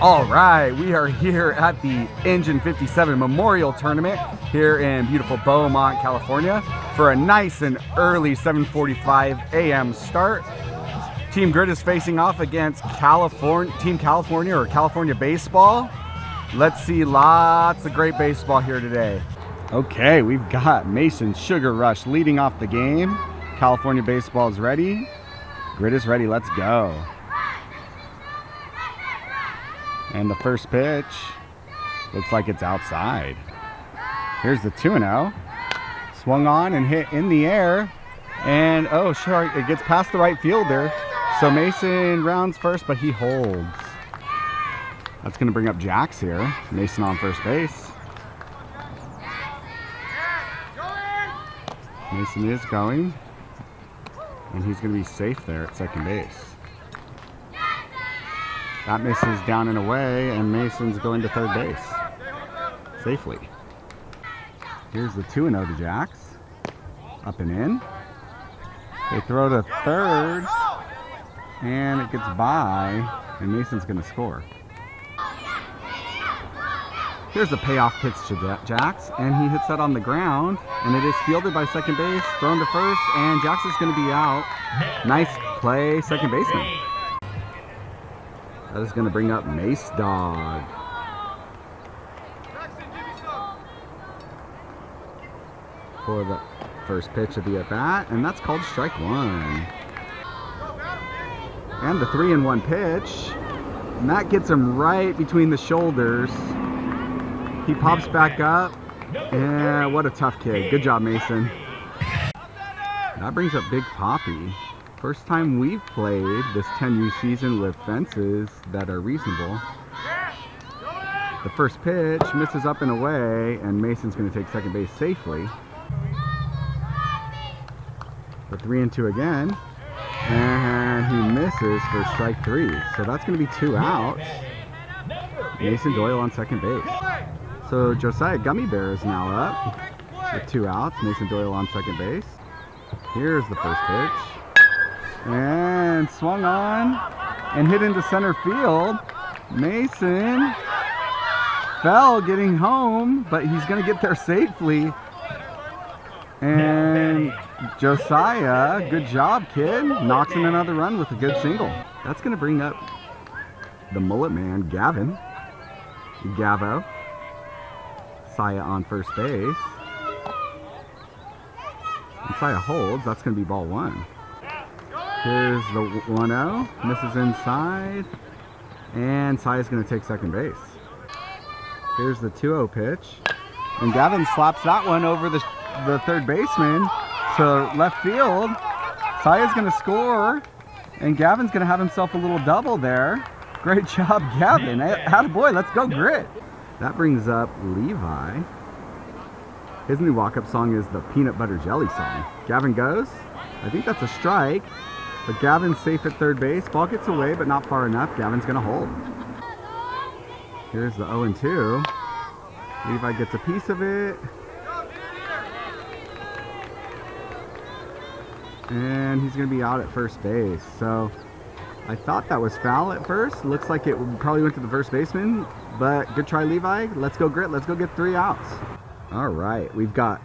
All right, we are here at the Engine 57 Memorial Tournament here in beautiful Beaumont, California for a nice and early 7:45 a.m. start. Team Grit is facing off against Team California or California Baseball. Let's see lots of great baseball here today. Okay, we've got Mason Sugar Rush leading off the game. California Baseball is ready. Grit is ready, let's go. And the first pitch looks like it's outside. Here's the 2-0. Swung on and hit in the air. And oh, sure, it gets past the right fielder. So Mason rounds first, but he holds. That's going to bring up Jax here. Mason on first base. Mason is going. And he's going to be safe there at second base. That misses down and away, and Mason's going to third base safely. Here's the 2-0 to Jax. Up and in. They throw to third, and it gets by, and Mason's going to score. Here's a payoff pitch to Jax, and he hits that on the ground, and it is fielded by second base, thrown to first, and Jax is going to be out. Nice play, second baseman. That is going to bring up Mace Dog. For the first pitch of the at-bat, and that's called strike one. And the 3-1 pitch, and that gets him right between the shoulders. He pops back up, and what a tough kid. Good job, Mason. That brings up Big Poppy. First time we've played this 10U season with fences that are reasonable. The first pitch misses up and away, and Mason's going to take second base safely. The 3-2 again, and he misses for strike three. So that's going to be 2 outs. Mason Doyle on second base. So Josiah Gummy Bear is now up with 2 outs. Mason Doyle on second base. Here's the first pitch. And swung on and hit into center field. Mason fell getting home, but he's going to get there safely. And Josiah, good job, kid. Knocks in another run with a good single. That's going to bring up the mullet man, Gavin. Gavo. Saya on first base. And Saya holds. That's going to be ball one. Here's the 1-0, misses inside, and Saya's going to take second base. Here's the 2-0 pitch, and Gavin slaps that one over the third baseman. So left field, Saya's going to score, and Gavin's going to have himself a little double there. Great job, Gavin. Attaboy, let's go Grit. That brings up Levi. His new walk-up song is the Peanut Butter Jelly song. Gavin goes. I think that's a strike. But Gavin's safe at third base. Ball gets away, but not far enough. Gavin's going to hold. Here's the 0-2. Levi gets a piece of it. And he's going to be out at first base. So I thought that was foul at first. Looks like it probably went to the first baseman. But good try, Levi. Let's go Grit. Let's go get 3 outs. All right. We've got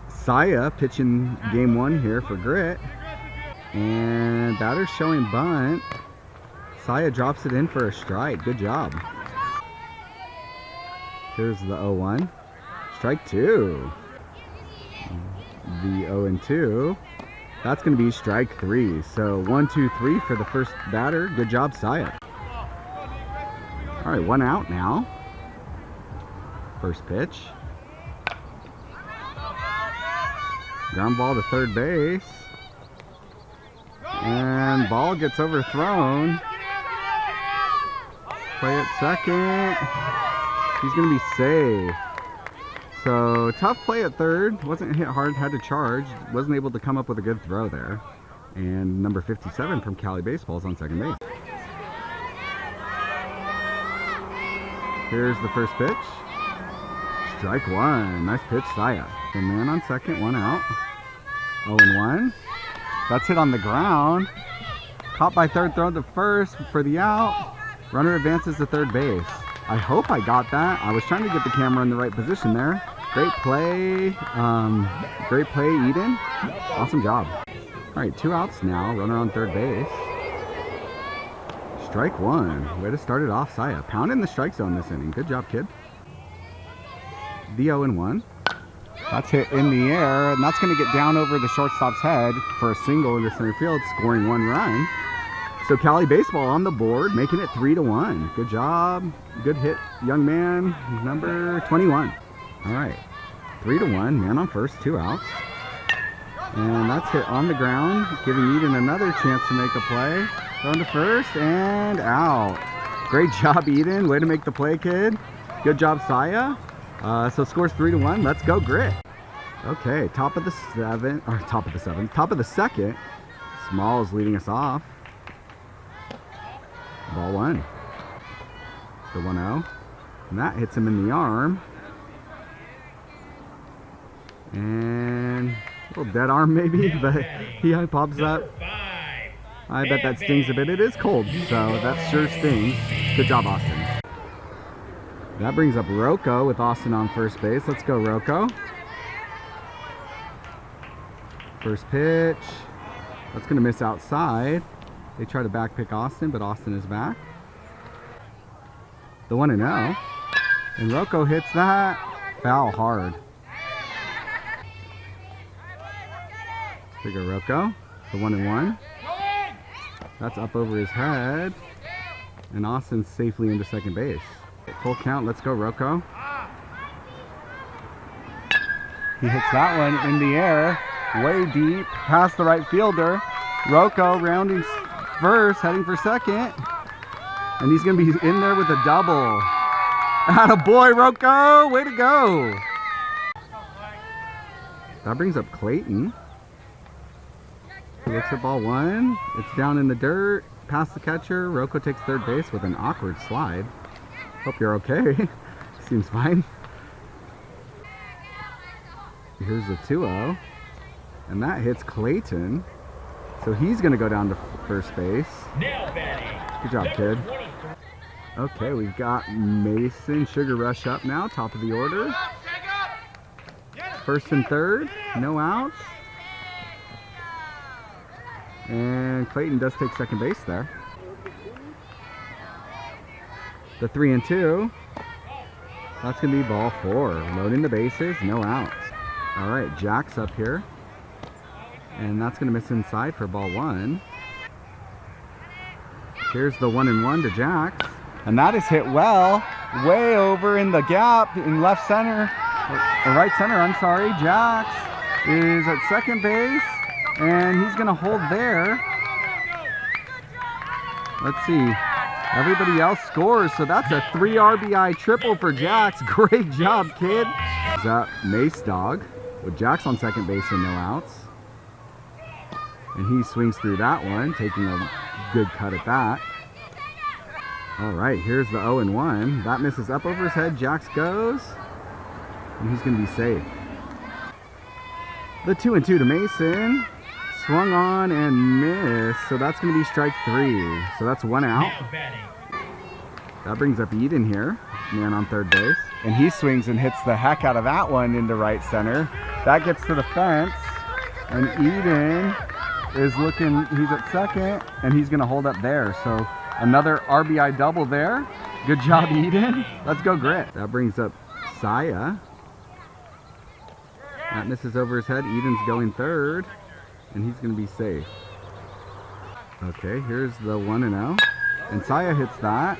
Saya pitching game 1 here for Grit. And batter's showing bunt. Saya drops it in for a strike. Good job. Here's the 0-1. Strike 2. The 0-2. That's going to be strike 3. So 1, 2, 3 for the first batter. Good job, Saya. All right, 1 out now. First pitch. Ground ball to third base. And ball gets overthrown. Play at second. He's going to be safe. So tough play at third. Wasn't hit hard, had to charge. Wasn't able to come up with a good throw there. And number 57 from Cali Baseball is on second base. Here's the first pitch. Strike 1. Nice pitch, Saya. The man on second, 1 out. 0-1. That's hit on the ground. Caught by third, thrown to first for the out. Runner advances to third base. I hope I got that. I was trying to get the camera in the right position there. Great play. Great play, Eden. Awesome job. All right, 2 outs now. Runner on third base. Strike 1. Way to start it off, Saya. Pounding the strike zone this inning. Good job, kid. The 0-1. That's hit in the air, and that's going to get down over the shortstop's head for a single into center field, scoring 1 run. So Cali baseball on the board, making it 3-1. Good job. Good hit, young man. Number 21. All right. 3-1. Man on first, 2 outs. And that's hit on the ground, giving Eden another chance to make a play. Thrown to first and out. Great job, Eden. Way to make the play, kid. Good job, Saya. So scores 3-1. Let's go, Grit. Okay, top of the second. Smalls leading us off. Ball 1. The 1-0. And that hits him in the arm. And a little dead arm maybe, but he pops up. I bet that stings a bit. It is cold, so that sure stings. Good job, Austin. That brings up Rocco with Austin on first base. Let's go, Rocco. First pitch. That's going to miss outside. They try to back pick Austin, but Austin is back. The 1-0. And Rocco hits that. Foul hard. There you go, Rocco. The 1-1. That's up over his head. And Austin's safely into second base. Full count. Let's go, Rocco. He hits that one in the air. Way deep. Past the right fielder. Rocco rounding first, heading for second. And he's going to be in there with a double. Attaboy, Rocco. Way to go. That brings up Clayton. He looks at ball 1. It's down in the dirt. Past the catcher. Rocco takes third base with an awkward slide. Hope you're okay. Seems fine. Here's the 2-0. And that hits Clayton. So he's going to go down to first base. Good job, kid. Okay, we've got Mason Sugar Rush up now, top of the order. First and third, no outs. And Clayton does take second base there. The 3-2. That's going to be ball 4. Loading the bases, no outs. All right, Jack's up here. And that's going to miss inside for ball 1. Here's the 1-1 to Jax. And that is hit well, way over in the gap in left center, or right center, I'm sorry. Jax is at second base, and he's going to hold there. Let's see. Everybody else scores, so that's a 3 RBI triple for Jax. Great job, kid. Is that Mace Dog with Jax on second base and no outs. And he swings through that one, taking a good cut at that. All right, here's the 0-1. That misses up over his head. Jax goes, and he's going to be safe. The 2-2 to Mason. Swung on and missed, so that's going to be strike 3. So that's 1 out. That brings up Eden here, man on third base. And he swings and hits the heck out of that one into right center. That gets to the fence, and Eden is looking, he's at second, and he's going to hold up there. So another RBI double there. Good job, Eden. Let's go, Grit. That brings up Saya. That misses over his head. Eden's going third, and he's going to be safe. Okay, here's the 1-0. And Saya hits that.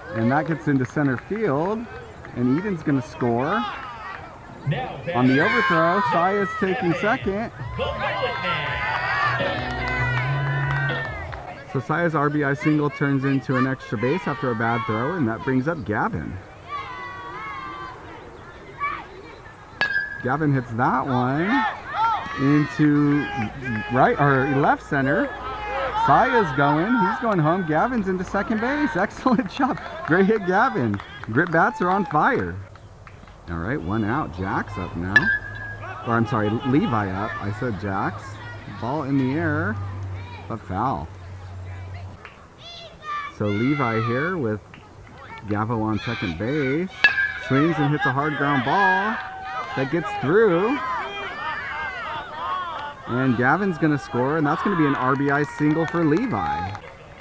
And that gets into center field. And Eden's going to score. On the overthrow, Saya's taking second. So Saya's RBI single turns into an extra base after a bad throw, and that brings up Gavin. Gavin hits that one into right or left center. Saya's going. He's going home. Gavin's into second base. Excellent job. Great hit, Gavin. Grit bats are on fire. All right, 1 out. Jax up now. Or I'm sorry, Levi up. I said Jax. Ball in the air, but foul. So Levi here with Gavo on second base. Swings and hits a hard ground ball that gets through. And Gavin's going to score, and that's going to be an RBI single for Levi.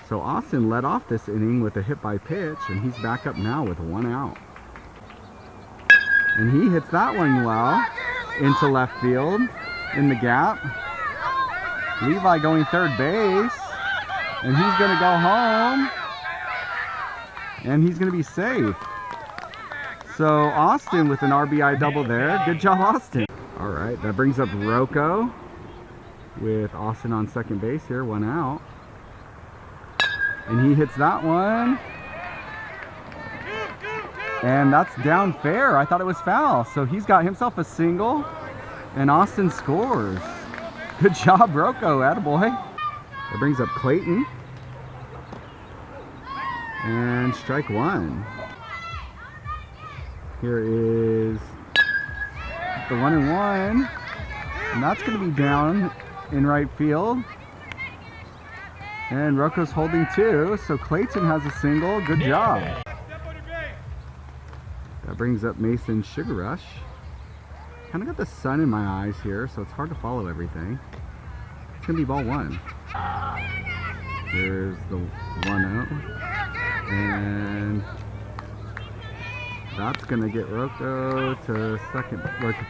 So Austin led off this inning with a hit by pitch, and he's back up now with 1 out. And he hits that one well into left field in the gap. Levi going third base, and he's going to go home, and he's going to be safe. So Austin with an RBI double there. Good job, Austin. All right, that brings up Rocco with Austin on second base here, 1 out. And he hits that one. And that's down fair. I thought it was foul. So he's got himself a single, and Austin scores. Good job, Rocco. Attaboy. That brings up Clayton. And strike 1. Here is the 1-1. And that's going to be down in right field. And Rocco's holding 2. So Clayton has a single. Good job. That brings up Mason Sugar Rush. Kind of got the sun in my eyes here, so it's hard to follow everything. It's going to be ball 1. Here's the 1-0. And that's going to get Rocco to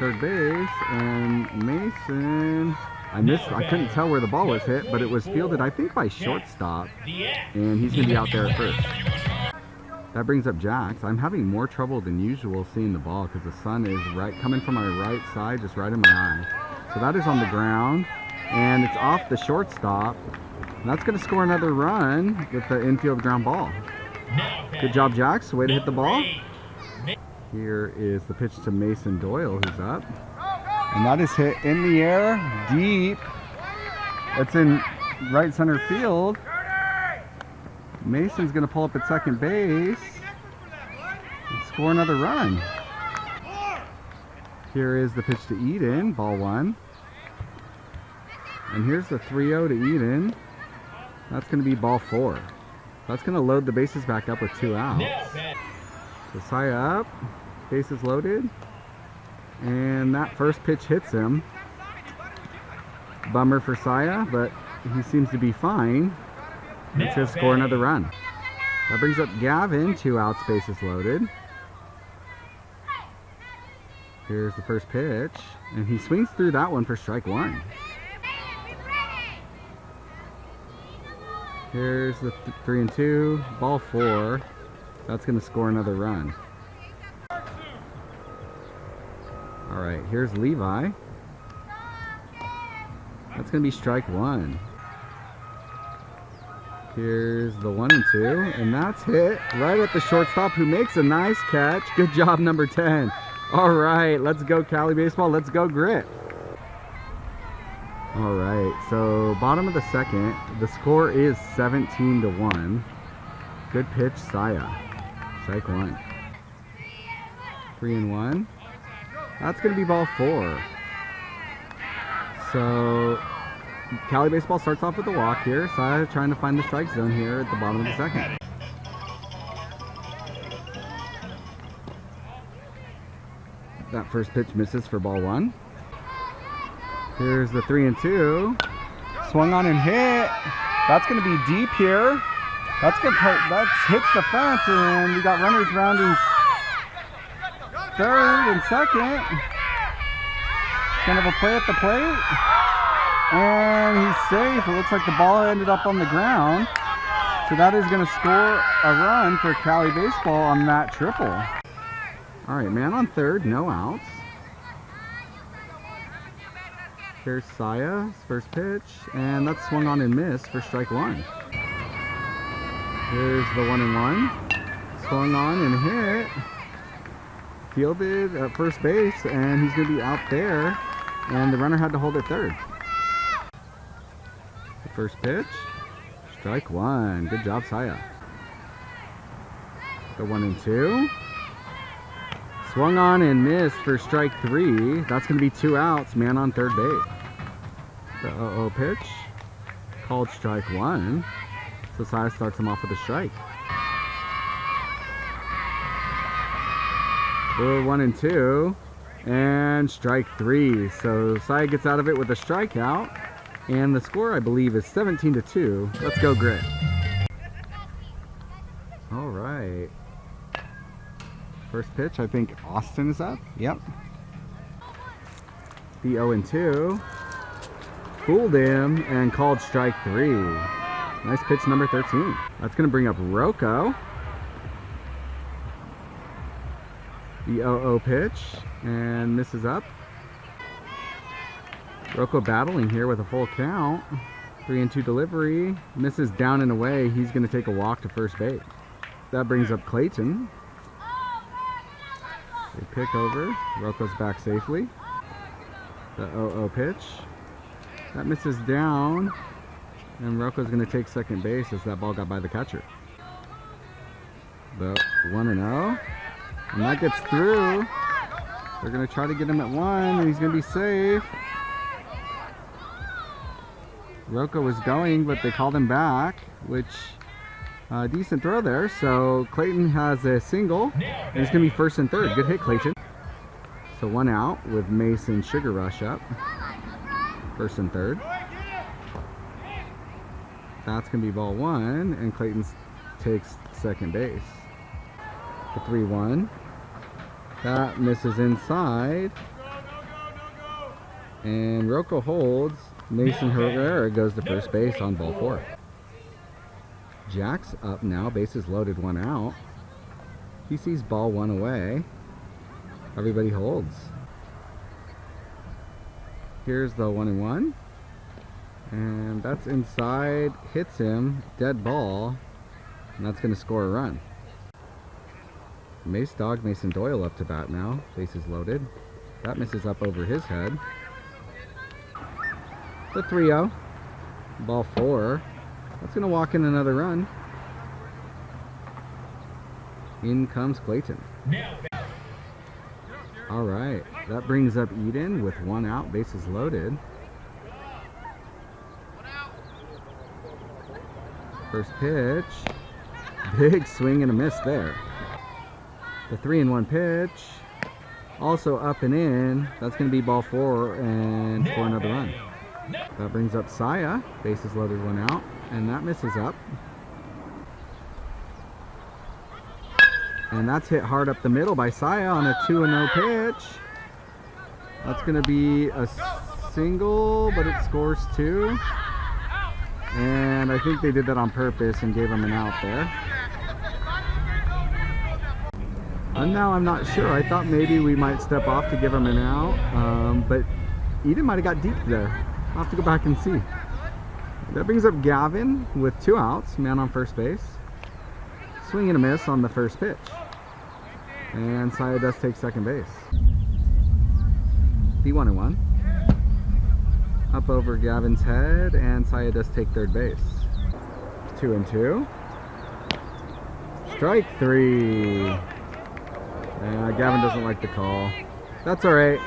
third base. And Mason, I couldn't tell where the ball was hit, but it was fielded, I think, by shortstop. And he's going to be out there at first. That brings up Jax. I'm having more trouble than usual seeing the ball because the sun is coming from my right side, just right in my eye. So that is on the ground, and it's off the shortstop. And that's going to score another run with the infield ground ball. Good job, Jax. Way to hit the ball. Here is the pitch to Mason Doyle, who's up. And that is hit in the air, deep. It's in right center field. Mason's going to pull up at second base and score another run. Here is the pitch to Eden, ball 1. And here's the 3-0 to Eden. That's going to be ball 4. That's going to load the bases back up with 2 outs. So Saya up, bases loaded. And that first pitch hits him. Bummer for Saya, but he seems to be fine. It's going to score another run. That brings up Gavin, 2 outs, bases loaded. Here's the first pitch, and he swings through that one for strike 1. Here's the 3-2, ball 4. That's going to score another run. All right, here's Levi. That's going to be strike 1. Here's the 1-2, and that's hit right at the shortstop, who makes a nice catch. Good job, number 10. All right, let's go Cali baseball. Let's go Grit. All right, so bottom of the second, the score is 17-1. Good pitch, Saya. Strike 1. 3-1. That's going to be ball 4. So Cali baseball starts off with a walk here. Saya trying to find the strike zone here at the bottom of the second. That first pitch misses for ball 1. Here's the 3-2. Swung on and hit. That's going to be deep here. That's hits the fence, and we got runners rounding third and second. Kind of a play at the plate. And he's safe. It looks like the ball ended up on the ground. So that is going to score a run for Cali baseball on that triple. All right, man on third, no outs. Here's Saya's first pitch, and that's swung on and missed for strike 1. Here's the 1-1. Swung on and hit. Fielded at first base, and he's going to be out there, and the runner had to hold at third. The first pitch, strike 1. Good job, Saya. The 1-2. Swung on and missed for strike 3. That's going to be 2 outs, man on third base. The 0-0 pitch, called strike 1. So Saya starts him off with a strike. We're 1 and 2. And strike 3. So Saya gets out of it with a strikeout. And the score, I believe, is 17-2. Let's go, Grit. All right. First pitch, I think Austin is up. Yep. The 0 and 2. Fooled him and called strike 3. Nice pitch, number 13. That's going to bring up Rocco. The 0-0 pitch and misses up. Rocco battling here with a full count. 3 and 2 delivery. Misses down and away. He's going to take a walk to first base. That brings up Clayton. They pick over. Rocco's back safely. The 0-0 pitch. That misses down. And Rocco's going to take second base as that ball got by the catcher. The 1-0. And that gets through. They're going to try to get him at 1, and he's going to be safe. Rocco was going, but they called him back, which decent throw there. So Clayton has a single, and it's going to be first and third. Good hit, Clayton. So 1 out with Mason Sugar Rush up. First and third. That's going to be ball 1, and Clayton takes second base. The 3-1. That misses inside. And Rocco holds. Mason Herrera goes to first base on ball 4. Jack's up now, bases loaded, 1 out. He sees ball 1 away. Everybody holds. Here's the 1-1. And that's inside, hits him, dead ball. And that's going to score a run. Mace Dog Mason Doyle up to bat now, bases loaded. That misses up over his head. The 3-0. Ball 4. That's going to walk in another run. In comes Clayton. All right. That brings up Eden with 1 out, bases loaded. First pitch. Big swing and a miss there. The 3-1 pitch. Also up and in. That's going to be ball 4 and for another run. That brings up Saya. Bases loaded, 1 out. And that misses up. And that's hit hard up the middle by Saya on a 2-0 pitch. That's going to be a single, but it scores 2. And I think they did that on purpose and gave him an out there. And now I'm not sure. I thought maybe we might step off to give him an out. But Eden might have got deep there. I'll have to go back and see. That brings up Gavin with 2 outs, man on first base. Swing and a miss on the first pitch. And Saya does take second base. The 1-1. Up over Gavin's head, and Saya does take third base. 2-2. Strike 3. Gavin doesn't like the call. That's all right.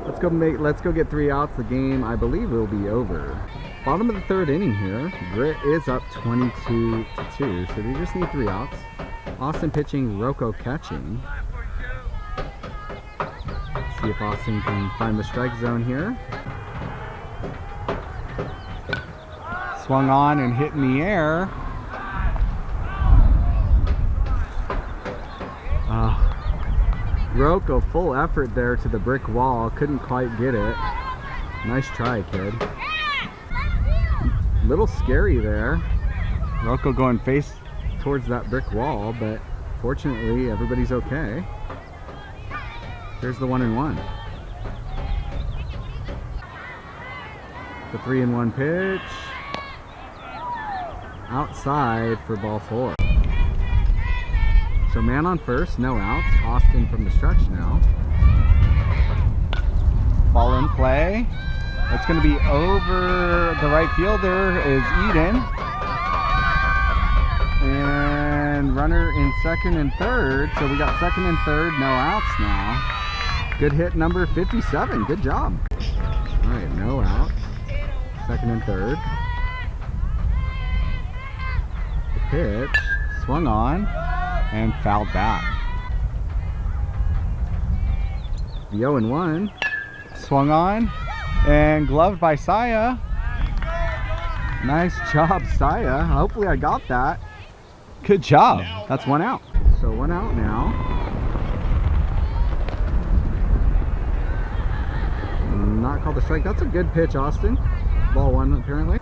Let's go get 3 outs. The game, I believe, will be over. Bottom of the 3rd inning here. Grit is up 22-2, so they just need 3 outs. Austin pitching, Rocco catching. Let's see if Austin can find the strike zone here. Swung on and hit in the air. Rocco full effort there to the brick wall. Couldn't quite get it. Nice try, kid. Little scary there. Rocco going face towards that brick wall, but fortunately everybody's okay. Here's the 1-1. The 3-1 pitch. Outside for ball 4. So man on first, no outs. Austin from the stretch now. Ball in play. That's going to be over the right fielder is Eden. And runner in second and third. So we got second and third, no outs now. Good hit number 57. Good job. All right, no outs. Second and third. pitch, swung on, and fouled back. The 0-1, swung on, and gloved by Saya. Nice job, Saya. Hopefully I got that. Good job. That's 1 out. So 1 out now. Not called a strike. That's a good pitch, Austin. Ball 1 apparently.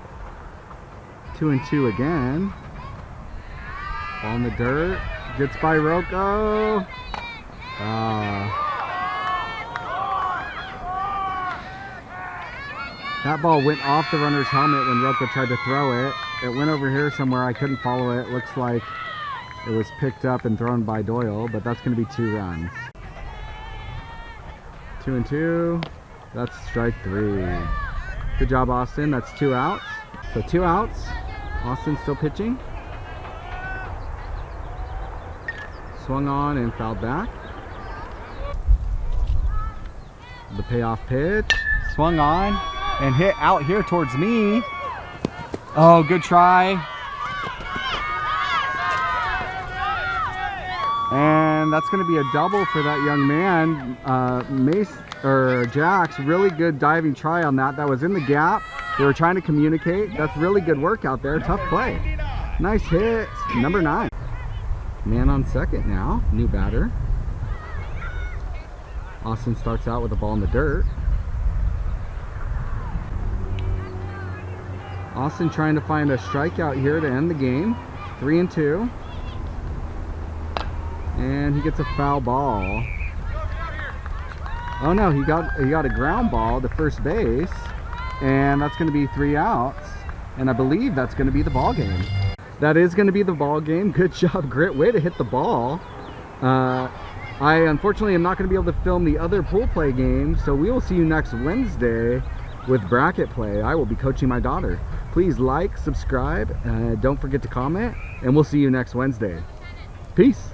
2-2 again. Ball in the dirt. Gets by Rocco. That ball went off the runner's helmet when Rocco tried to throw it. It went over here somewhere. I couldn't follow it. Looks like it was picked up and thrown by Doyle, but that's going to be 2 runs. 2-2. That's strike 3. Good job, Austin. That's 2 outs. So 2 outs. Austin still pitching. Swung on and fouled back. The payoff pitch. Swung on and hit out here towards me. Oh, good try. And that's going to be a double for that young man. Jax, really good diving try on that. That was in the gap. They were trying to communicate. That's really good work out there. Tough play. Nice hit. Number 9. Man on second now. New batter. Austin starts out with a ball in the dirt. Austin trying to find a strikeout here to end the game. 3-2. And he gets a foul ball. Oh no, he got a ground ball to first base. And that's going to be 3 outs. And I believe that's going to be the ball game. That is going to be the ball game. Good job, Grit. Way to hit the ball. I unfortunately am not going to be able to film the other pool play game. So we will see you next Wednesday with bracket play. I will be coaching my daughter. Please like, subscribe, don't forget to comment, and we'll see you next Wednesday. Peace.